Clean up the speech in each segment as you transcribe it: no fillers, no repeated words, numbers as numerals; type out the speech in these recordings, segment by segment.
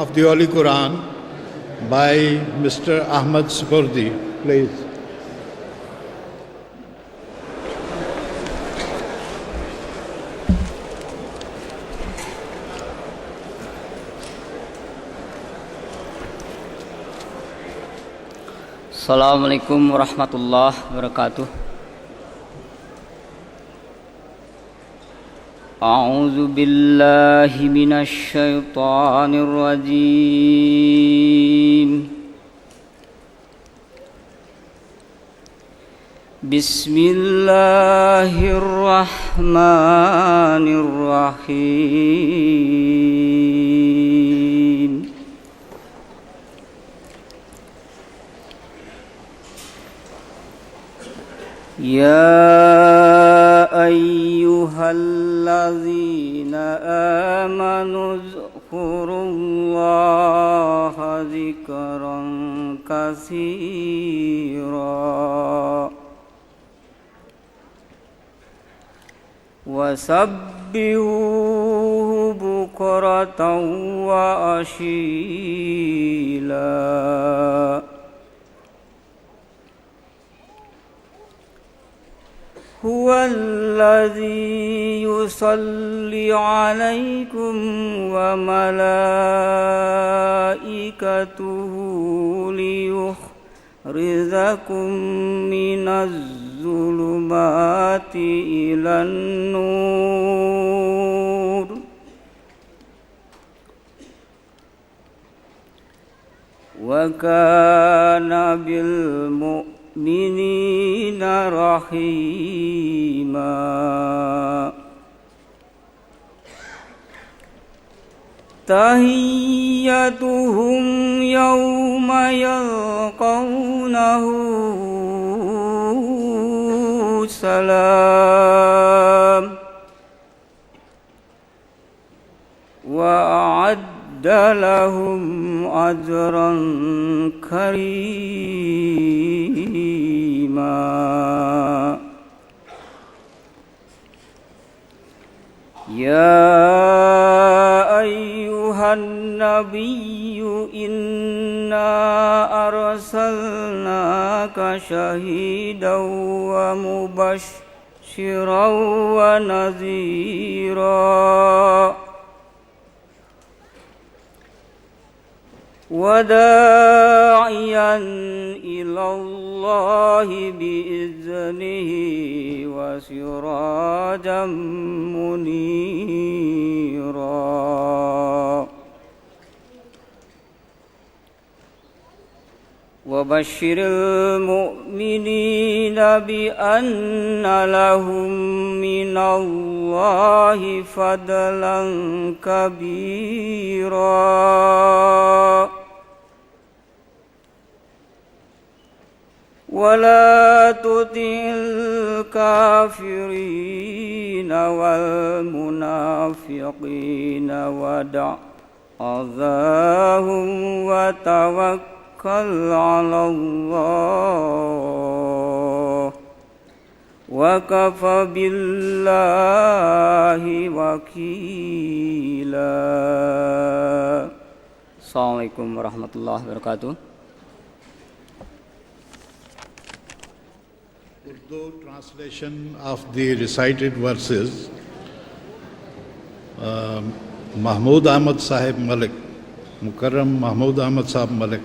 of the Holy Quran by Mr. Ahmad Spurdi, please. Assalamu alaikum warahmatullahi wabarakatuh. أعوذ بالله من الشيطان الرجيم. بسم الله الرحمن الرحيم. يا أيها الذين آمنوا اذكروا الله ذكرا كثيرا وسبحوه بكرة وأصيلا. هو الذي يصلي عليكم وملائكته ليخرجكم من الظلمات إلى النور وكان بالمؤمنين رحيما. تحيتهم يوم يلقونه سلام وأعد لهم أجرا كريما. يا أيها النبي إنا أرسلناك شهيدا ومبشرا ونذيرا وداعيا إلى الله بإذنه وسراجا منيرا. وبشر المؤمنين بأن لهم من الله فضلا كبيرا. ولا تطع الكافرين والمنافقين ودع أذاهم وتوكل على الله وكفى بالله وكيلا. السلام عليكم ورحمة الله وبركاته. Urdu translation of the recited verses. Mahmood Ahmad Sahib Malik, Mukarram Mahmood Ahmad Sahib Malik.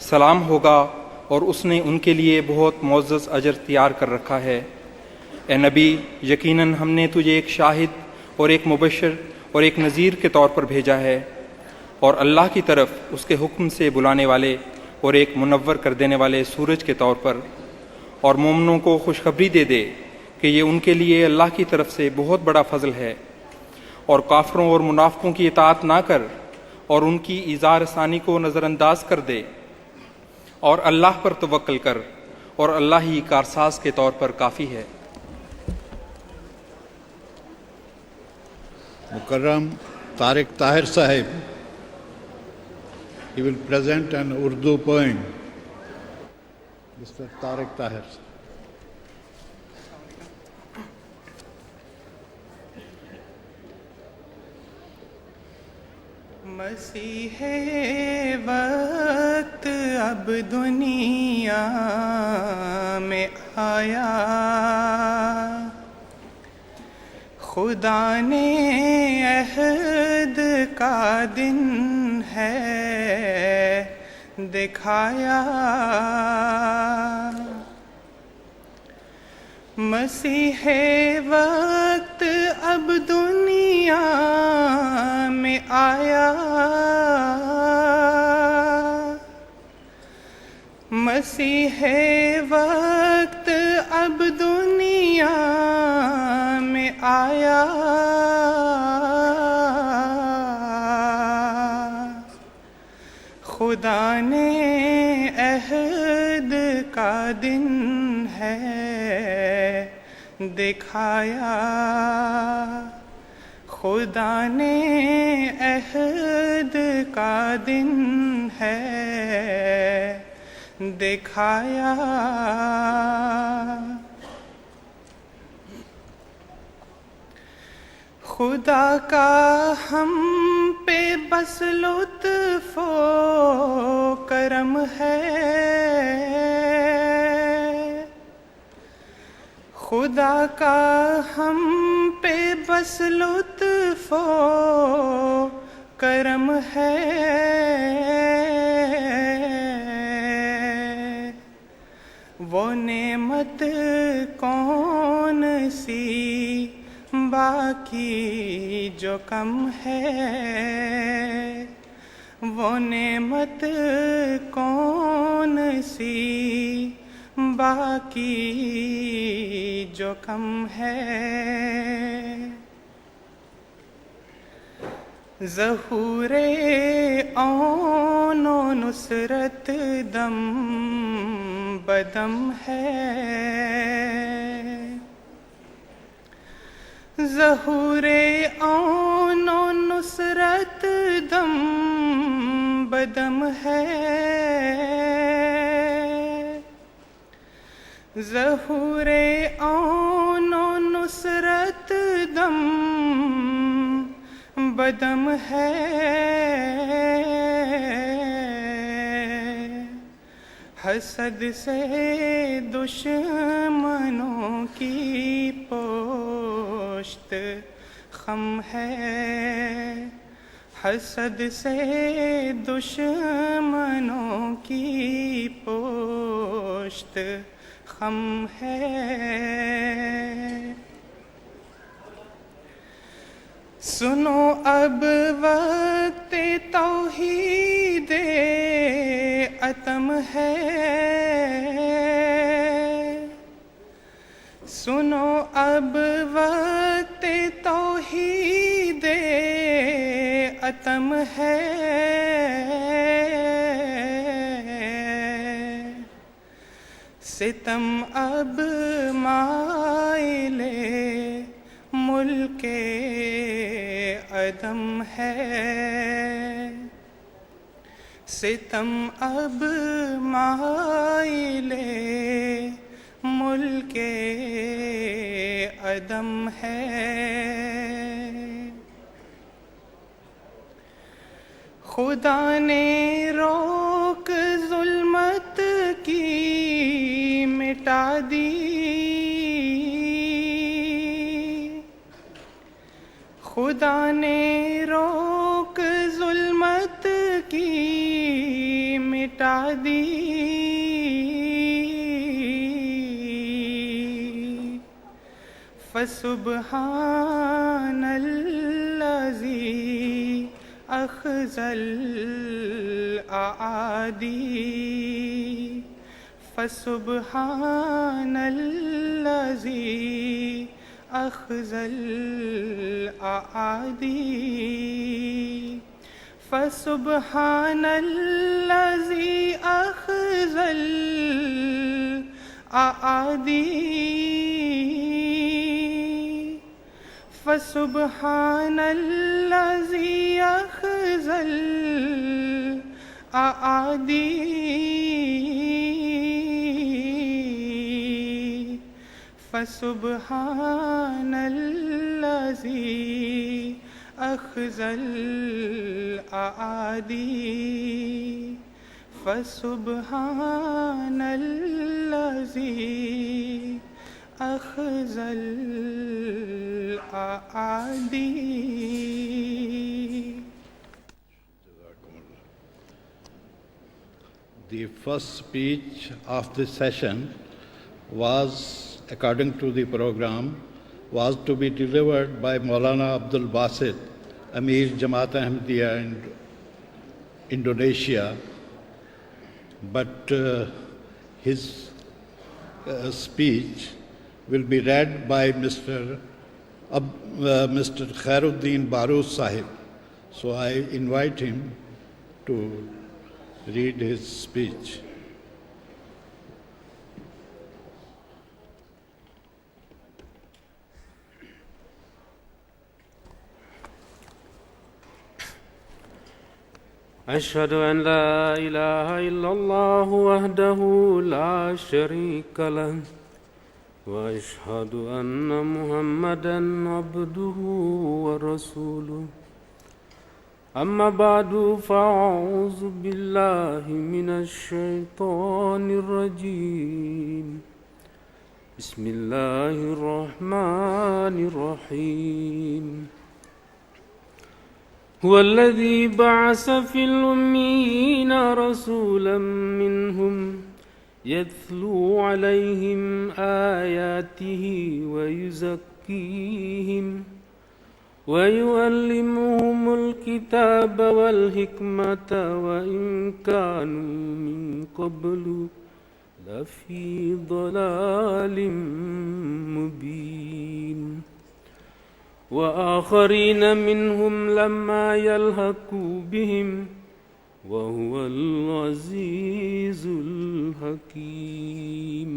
سلام ہوگا اور اس نے ان کے لیے بہت معزز اجر تیار کر رکھا ہے۔ اے نبی، یقیناً ہم نے تجھے ایک شاہد اور ایک مبشر اور ایک نذیر کے طور پر بھیجا ہے، اور اللہ کی طرف اس کے حکم سے بلانے والے اور ایک منور کر دینے والے سورج کے طور پر، اور مومنوں کو خوشخبری دے دے کہ یہ ان کے لیے اللہ کی طرف سے بہت بڑا فضل ہے، اور کافروں اور منافقوں کی اطاعت نہ کر اور ان کی ایذا رسانی کو نظر انداز کر دے، اور اللہ پر توکل کر، اور اللہ ہی کارساز کے طور پر کافی ہے۔ مکرم طارق طاہر صاحب، he will present an Urdu poem. Mr. Tariq Tahir. مسیح وقت اب دنیا میں آیا، خدا نے عہد کا دن ہے دکھایا، مسیح وقت اب دنیا میں آیا، مسیح وقت اب دنیا میں آیا، خدا نے عہد کا دن ہے دکھایا، خدا نے عہد کا دن ہے دکھایا، خدا کا ہم پہ بس لطف و کرم ہے، خدا کا ہم پہ بس لطف و کرم ہے، وہ نعمت کون سی باقی جو کم ہے، وہ نعمت کون سی باقی جو کم ہے، ظہور عون و نصرت دم بدم ہے، ظہور عون و نصرت دم بدم ہے، ظہور عون و نصرت دم بدم ہے، حسد سے دشمنوں کی پشت خم ہے، حسد سے دشمنوں کی پشت خم ہے، سنو اب وقت توحید عتم ہے، سنو اب وقت توحید عتم ہے، ستم اب مائل ملک عدم ہے، ستم اب مائل ملک عدم ہے، خدا نے روک ظلمت کی مٹا دی، خدا نے روک ظلمت کی مٹا دی، فسبحان الذي أخزى الأعادي فسبحان الذي أخزى الأعادي فسبحان الذي أخزى الأعادي فسبحان الذي أخزى الأعادي فسبحان الذي أخزى الأعادي فسبحان الذي أخزى الأعادي. The first speech of this session was, according to the program, was to be delivered by Maulana Abdul Basit, Amir Jamaat Ahmadiyya in Indonesia, but his speech will be read by Mr. Khairuddin Baroos Sahib. So I invite him to read his speech. أشهد أن لا إله إلا الله وحده لا شريك له وأشهد أن محمدًا عبده ورسوله أما بعد فأعوذ بالله من الشيطان الرجيم بسم الله الرحمن الرحيم هو الذي بعث في الأميين رسولا منهم يتلو عليهم آياته ويزكيهم ويعلمهم الكتاب والحكمة وإن كانوا من قبل لفي ضلال مبين وآخرين منهم لما يلحقوا بهم وهو العزيز الحکیم.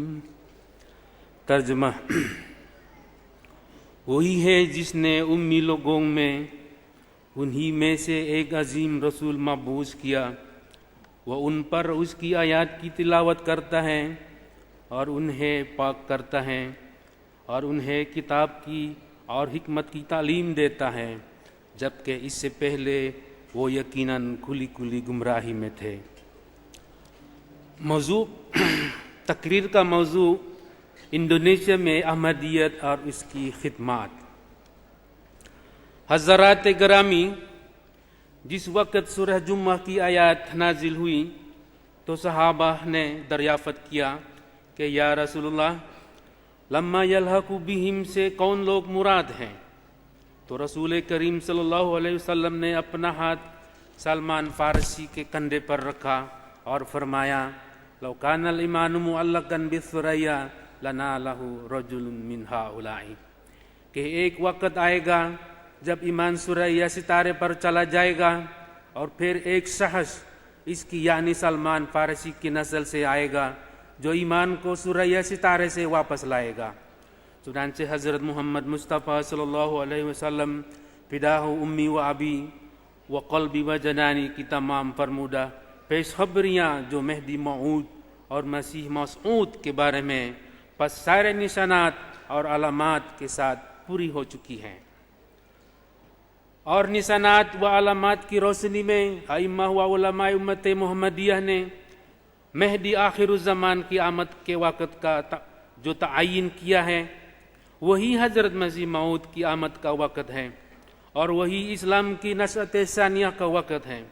ترجمہ: وہی ہے جس نے امی لوگوں میں انہی میں سے ایک عظیم رسول مبعوث کیا. وہ ان پر اس کی آیات کی تلاوت کرتا ہے اور انہیں پاک کرتا ہے اور انہیں کتاب کی اور حکمت کی تعلیم دیتا ہے، جبکہ اس سے پہلے وہ یقیناً کھلی کھلی گمراہی میں تھے. موضوع تقریر کا موضوع انڈونیشیا میں احمدیت اور اس کی خدمات. حضرات گرامی، جس وقت سورہ جمعہ کی آیات نازل ہوئی تو صحابہ نے دریافت کیا کہ یا رسول اللہ، لما یلحق بہم سے کون لوگ مراد ہیں؟ تو رسول کریم صلی اللہ علیہ وسلم نے اپنا ہاتھ سلمان فارسی کے کندھے پر رکھا اور فرمایا، لو کان الایمان معلقا بالثریا لنالہ رجل من ہؤلاء، کہ ایک وقت آئے گا جب ایمان ثریا ستارے پر چلا جائے گا اور پھر ایک شخص اس کی یعنی سلمان فارسی کی نسل سے آئے گا جو ایمان کو ثریا ستارے سے واپس لائے گا. چنانچہ حضرت محمد مصطفیٰ صلی اللہ علیہ وسلم فداہ امی و ابی و قلبی و جنانی کی تمام فرمودہ پیش خبریاں جو مہدی موعود اور مسیح موعود کے بارے میں پس سارے نشانات اور علامات کے ساتھ پوری ہو چکی ہیں. اور نشانات و علامات کی روشنی میں ائمہ و علماء امت محمدیہ نے مہدی آخر الزمان کی آمد کے وقت کا جو تعین کیا ہے وہی حضرت مسیح موعود کی آمد کا وقت ہے اور وہی اسلام کی نشأت ثانیہ کا وقت ہے.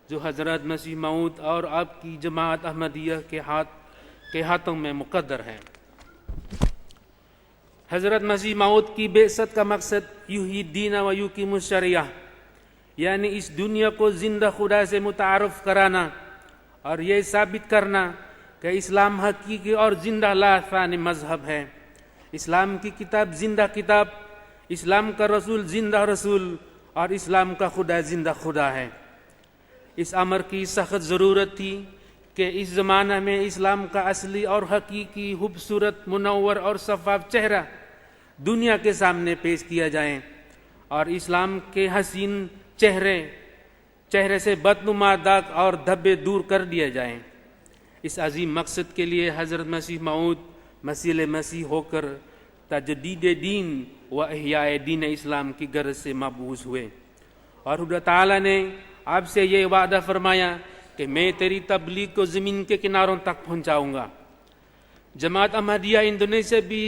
جو حضرت مسیح موعود اور آپ کی جماعت احمدیہ کے ہاتھوں میں مقدر ہے۔ حضرت مسیح موعود کی بعثت کا مقصد یحیی و یقیم الشریعہ، یعنی اس دنیا کو زندہ خدا سے متعارف کرانا اور یہ ثابت کرنا کہ اسلام حقیقی اور زندہ لاثانی مذہب ہے۔ اسلام کی کتاب زندہ کتاب، اسلام کا رسول زندہ رسول اور اسلام کا خدا زندہ خدا ہے۔ اس امر کی سخت ضرورت تھی کہ اس زمانہ میں اسلام کا اصلی اور حقیقی خوبصورت، منور اور شفاف چہرہ دنیا کے سامنے پیش کیا جائے اور اسلام کے حسین چہرے سے بدنما داغ اور دھبے دور کر دیا جائیں۔ اس عظیم مقصد کے لیے حضرت مسیح موعود مسیح مسیح ہو کر تجدید دین و احیاء دین اسلام کی غرض سے مبعوث ہوئے، اور خدا تعالیٰ نے آپ سے یہ وعدہ فرمایا کہ میں تیری تبلیغ کو زمین کے کناروں تک پہنچاؤں گا۔ جماعت احمدیہ انڈونیشیا بھی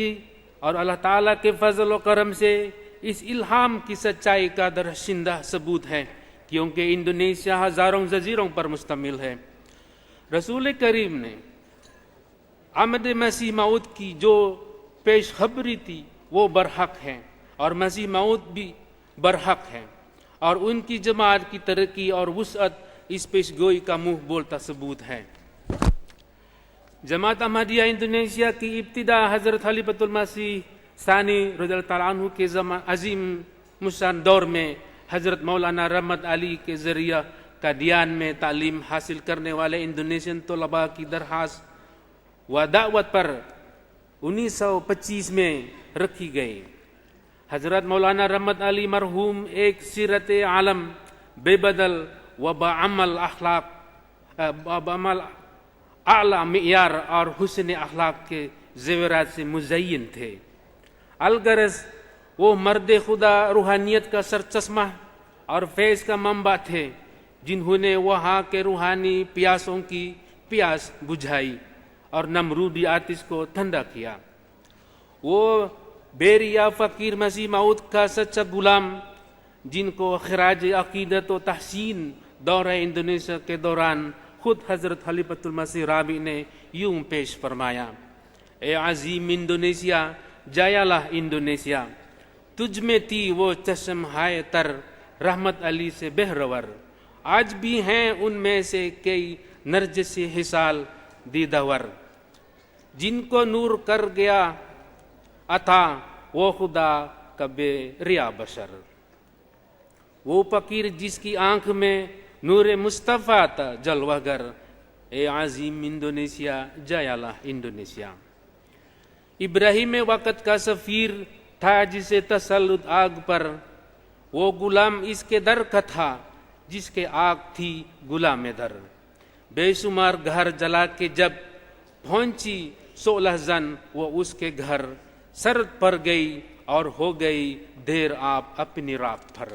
اور اللہ تعالیٰ کے فضل و کرم سے اس الہام کی سچائی کا درخشندہ ثبوت ہے، کیونکہ انڈونیشیا ہزاروں جزیروں پر مشتمل ہے۔ رسول کریم نے آمد مسیح موعود کی جو پیش خبری تھی وہ برحق ہے، اور مسیح موعود بھی برحق ہے، اور ان کی جماعت کی ترقی اور وسعت اس پیش گوئی کا منہ بولتا ثبوت ہے۔ جماعت احمدیہ انڈونیشیا کی ابتدا حضرت خلیفۃ المسیح ثانی رضی اللہ تعالیٰ عنہ کے عظیم مشان دور میں حضرت مولانا رحمت علی کے ذریعہ قادیان میں تعلیم حاصل کرنے والے انڈونیشین طلباء کی درخواست و دعوت پر 1925 میں رکھی گئی۔ حضرت مولانا رحمت علی مرحوم ایک سیرت عالم بے بدل و بعمل اعلیٰ معیار اور حسن اخلاق کے زیورات سے مزین تھے۔ الغرض وہ مرد خدا روحانیت کا سرچشمہ اور فیض کا منبع تھے، جنہوں نے وہاں کے روحانی پیاسوں کی پیاس بجھائی اور نمرودی آتش کو ٹھنڈا کیا۔ وہ بیریا فقیر مسیح موعود کا سچا غلام، جن کو خراج عقیدت و تحسین دورہ انڈونیشیا کے دوران خود حضرت خلیفۃ المسیح رابع نے یوں پیش فرمایا: اے عظیم انڈونیشیا، جایالہ انڈونیشیا، تجھ میں تھی وہ چشم ہائے تر رحمت علی سے بہرور، آج بھی ہیں ان میں سے کئی نرجس حصال دیدور، جن کو نور کر گیا عطا وہ خدا کا بے ریا بشر۔ وہ فقیر جس کی آنکھ میں نور مصطفیٰ تھا جلوہ گر، اے عظیم انڈونیشیا، جایالہ انڈونیشیا۔ ابراہیم وقت کا سفیر تھا جسے تسلط آگ پر، وہ غلام اس کے در کا تھا جس کے آگ تھی غلام در۔ بے شمار گھر جلا کے جب پہنچی 16 زن وہ اس کے گھر، سرد پر گئی اور ہو گئی دیر آپ اپنی راہ پر۔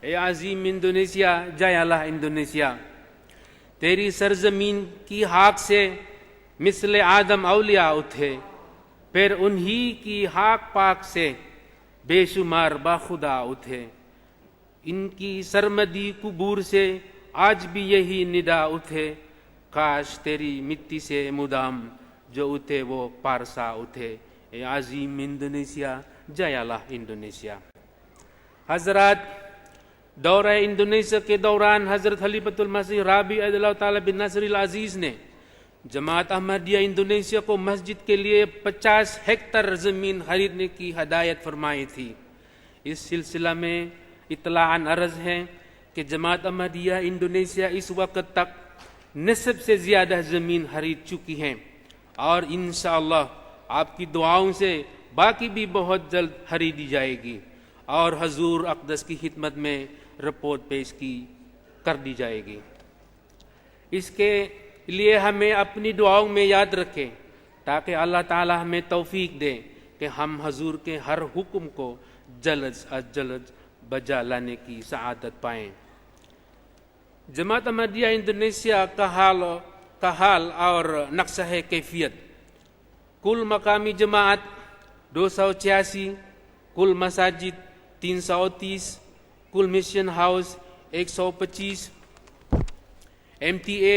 اے عظیم انڈونیشیا، جایالہ انڈونیشیا، تیری سرزمین کی خاک سے مثل آدم اولیاء اٹھے، پھر انہی کی خاک پاک سے بے شمار باخدا اٹھے، ان کی سرمدی قبور سے آج بھی یہی ندا اٹھے، کاش تیری مٹی سے مدام جو اٹھے وہ پارسا اٹھے۔ اے عظیم انڈونیشیا، جایالہ انڈونیشیا۔ حضرات، دورہ انڈونیشیا کے دوران حضرت خلیفۃ المسیح رابع رضی اللہ تعالیٰ بن نصر العزیز نے جماعت احمدیہ انڈونیشیا کو مسجد کے لیے 50 ہیکٹر زمین خریدنے کی ہدایت فرمائی تھی۔ اس سلسلہ میں اطلاع عرض ہے کہ جماعت احمدیہ انڈونیشیا اس وقت تک نصف سے زیادہ زمین خرید چکی ہیں، اور انشاءاللہ آپ کی دعاؤں سے باقی بھی بہت جلد خریدی جائے گی، اور حضور اقدس کی خدمت میں رپورٹ پیش کر دی جائے گی۔ اس کے لیے ہمیں اپنی دعاؤں میں یاد رکھیں تاکہ اللہ تعالی ہمیں توفیق دے کہ ہم حضور کے ہر حکم کو جلد از جلد بجا لانے کی سعادت پائیں۔ جماعت احمدیہ انڈونیشیا کا حال اور نقشہ کیفیت: کل مقامی جماعت 286، کل مساجد 330، کل مشن ہاؤس 125 MTA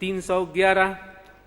311,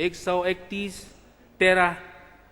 131, 13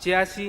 86,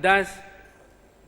10,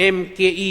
MKE